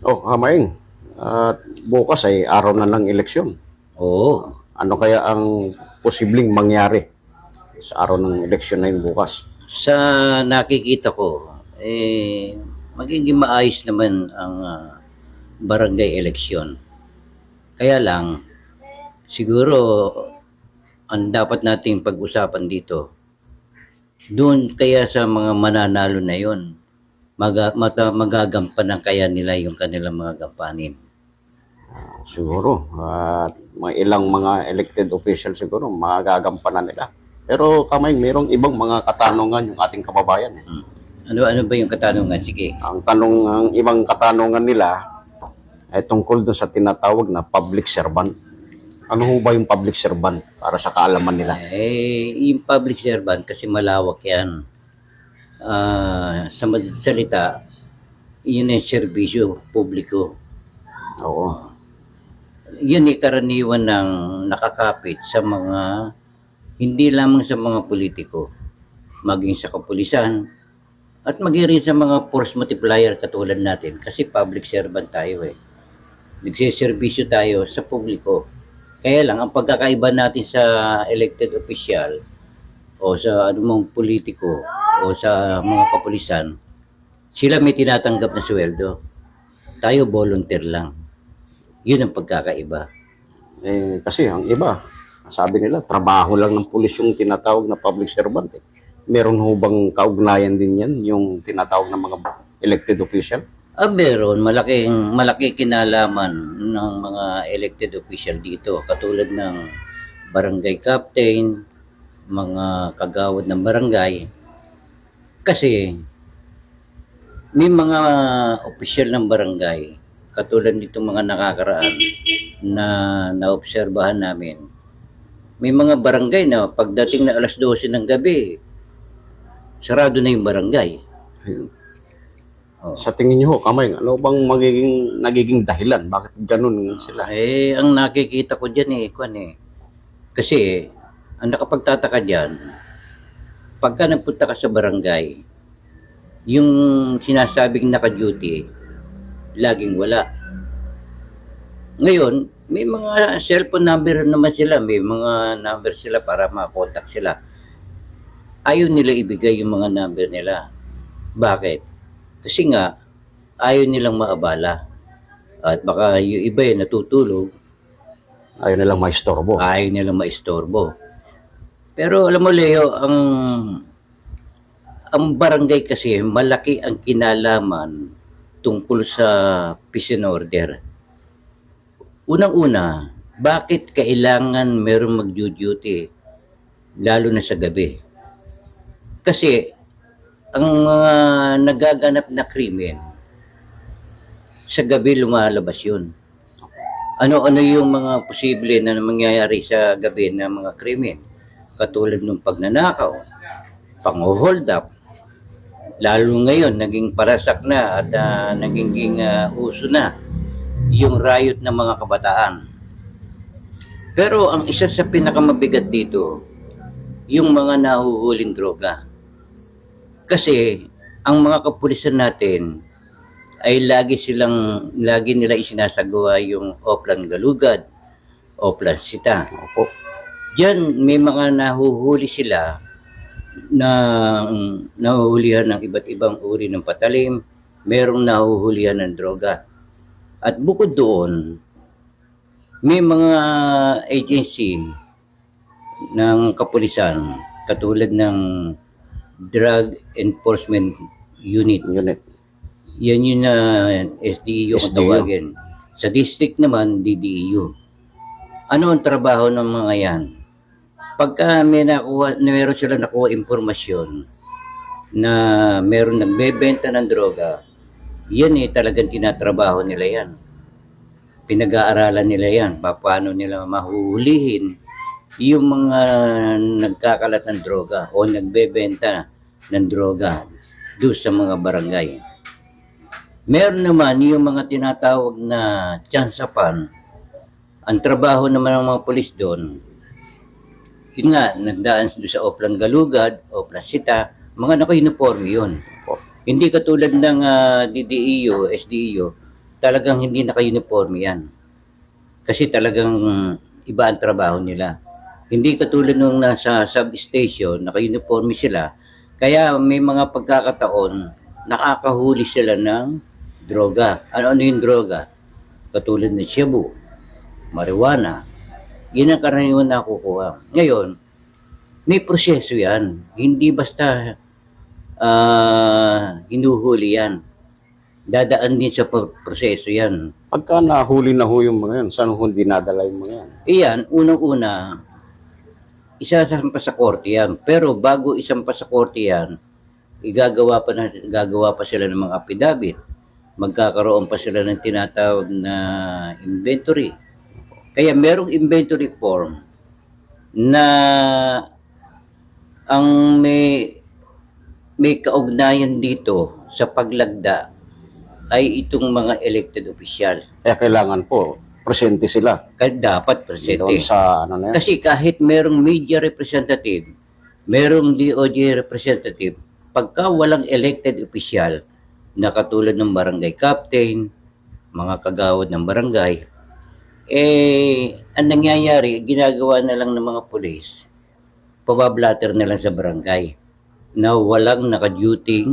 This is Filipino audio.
Oh, Maing. At bukas ay araw na ng eleksyon. Oo. Ano kaya ang posibleng mangyari sa araw ng eleksyon na yun bukas? Sa nakikita ko, magiging maayos naman ang barangay eleksyon. Kaya lang, siguro, ang dapat nating pag-usapan dito, doon kaya sa mga mananalo na yon, magagampanan kaya nila yung kanilang mga gampanin. Siguro. At may ilang mga elected officials siguro magagampanan nila. Pero Maing, mayroong ibang mga katanungan yung ating kababayan. Ano ba yung katanungan? Sige. Ang ibang katanungan nila ay tungkol doon sa tinatawag na public servant. Ano ho ba yung public servant para sa kaalaman nila? Yung public servant kasi malawak yan. Sa madaling salita, yun ay serbisyo publiko. Oo. Yun ay karaniwan ng nakakapit sa mga, hindi lamang sa mga politiko, maging sa kapulisan, at maging rin sa mga force multiplier katulad natin kasi public servant tayo eh. Nagsiservisyo tayo sa publiko. Kaya lang, ang pagkakaiba natin sa elected official o sa anumang politiko o sa mga kapulisan, sila may tinatanggap na sweldo. Tayo volunteer lang. Yun ang pagkakaiba. Kasi ang iba, sabi nila, trabaho lang ng pulis yung tinatawag na public servant. Meron ho bang kaugnayan din yan, yung tinatawag na mga elected official? Meron malaki kinalaman ng mga elected official dito katulad ng barangay captain, mga kagawad ng barangay. Kasi may mga opisyal ng barangay katulad nitong mga nakakaraan na naobserbahan namin. May mga barangay na pagdating na alas 12 ng gabi, sarado na yung barangay. Sa tingin niyo ho, Kamay, ano bang nagiging dahilan? Bakit ganun sila? Ang nakikita ko dyan kasi ang nakapagtataka dyan, pagka nagpunta ka sa barangay, yung sinasabing naka-duty, laging wala. Ngayon, may mga cellphone number naman sila, may mga number sila para makontak sila. Ayaw nila ibigay yung mga number nila. Bakit? Kasi nga, ayaw nilang maabala. At baka yung iba natutulog, Ayaw nilang maistorbo. ayaw nilang maistorbo. Pero alam mo Leo, ang barangay kasi malaki ang kinalaman tungkol sa peace and order. Unang-una, bakit kailangan meron mag-duty lalo na sa gabi? Kasi ang mga nagaganap na krimen, sa gabi lumalabas yun. Ano-ano yung mga posible na mangyayari sa gabi na mga krimen? Katulad ng pagnanakaw, pang-hold up, lalo ngayon naging parasak na at naging uso na yung riot ng mga kabataan. Pero ang isa sa pinakamabigat dito, yung mga nahuhuling droga. Kasi ang mga kapulisan natin ay lagi nila isinasagawa yung Oplan Galugad, Oplan Sita. Opo. Diyan may mga nahuhuli sila na nahuhulihan ng iba't ibang uri ng patalim, merong nahuhulihan ng droga. At bukod doon, may mga agency ng kapulisan katulad ng Drug Enforcement Unit. Yan yung SDU kung SDU. tawagin. Sa district naman, DDEU. Ano ang trabaho ng mga yan? Pagka meron sila nakuha informasyon na meron nagbebenta ng droga, yan talagang tinatrabaho nila yan. Pinag-aaralan nila yan. Paano nila mahuhulihin yung mga nagkakalat ng droga o nagbebenta ng droga doon sa mga barangay. Meron naman yung mga tinatawag na tsansapan. Ang trabaho naman ng mga polis doon, yun nga, nagdaan doon sa Oplan Galugad, Oplan Sita, mga naka-uniforme yun. Hindi katulad ng DDEU, SDEU, talagang hindi naka-uniform yan. Kasi talagang iba ang trabaho nila. Hindi katulad nung nasa substation, naka-uniform sila. Kaya may mga pagkakataon, nakakahuli sila ng droga. Ano yung droga? Katulad ng shabu, marijuana. Yun ang karaniwan na nakukuha. Ngayon, may proseso yan. Hindi basta hinuhuli yan. Dadaan din sa proseso yan. Pagka nahuli na ho yung mga yan, saan ho dinadala yung mga yan? Iyan, unang-una, isasampa sa korte yan. Pero bago isampa sa korte yan, gagawa pa sila ng mga affidavit. Magkakaroon pa sila ng tinatawag na inventory. Kaya merong inventory form na ang may kaugnayan dito sa paglagda ay itong mga elected official. Kaya kailangan po, presente sila. Kaya dapat presente. Doon sa ano na yan. Kasi kahit merong media representative, merong DOJ representative, pagka walang elected official na katulad ng barangay captain, mga kagawad ng barangay, ang nangyayari, ginagawa na lang ng mga pulis, pabablatter na lang sa barangay na walang naka-duty